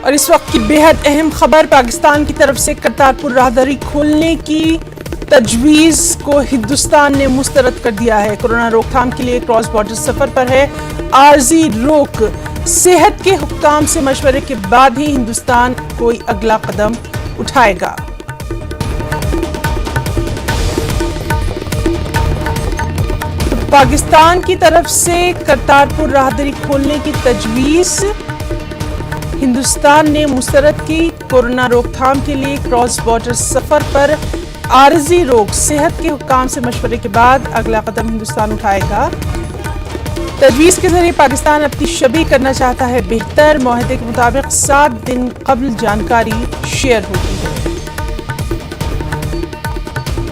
اور اس وقت کی بیحد اہم خبر، پاکستان کی طرف سے کرتارپور راہداری کھولنے کی تجویز کو ہندوستان نے مسترد کر دیا ہے۔ کورونا روک تھام کے لیے کراس بارڈر سفر پر ہے عارضی روک۔ صحت کے حکام سے مشورے کے بعد ہی ہندوستان کوئی اگلا قدم اٹھائے گا۔ پاکستان کی طرف سے کرتارپور راہداری کھولنے کی تجویز ہندوستان نے مسترد کی۔ کورونا روک تھام کے لیے کراس بارڈر سفر پر عارضی روک، صحت کے حکام سے مشورے کے بعد اگلا قدم ہندوستان اٹھائے گا۔ تجویز کے ذریعے پاکستان اپنی شبیہ کرنا چاہتا ہے بہتر، معاہدے کے مطابق 7 دن قبل جانکاری شیئر ہوتی ہے۔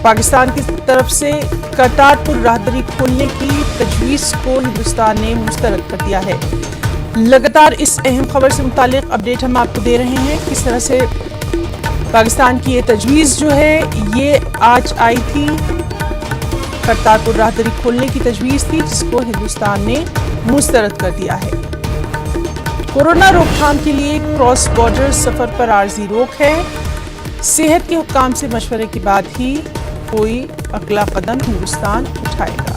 پاکستان کی طرف سے کرتارپور راہداری کھولنے کی تجویز کو ہندوستان نے مسترد کر دیا ہے۔ لگاتار اس اہم خبر سے متعلق اپڈیٹ ہم آپ کو دے رہے ہیں، کس طرح سے پاکستان کی یہ تجویز جو ہے یہ آج آئی تھی۔ کرتارپور راہداری کھولنے کی تجویز تھی جس کو ہندوستان نے مسترد کر دیا ہے۔ کورونا روک تھام کے لیے کراس بارڈر سفر پر عارضی روک ہے۔ صحت کے حکام سے مشورے کے بعد ہی کوئی اگلا قدم ہندوستان اٹھائے گا۔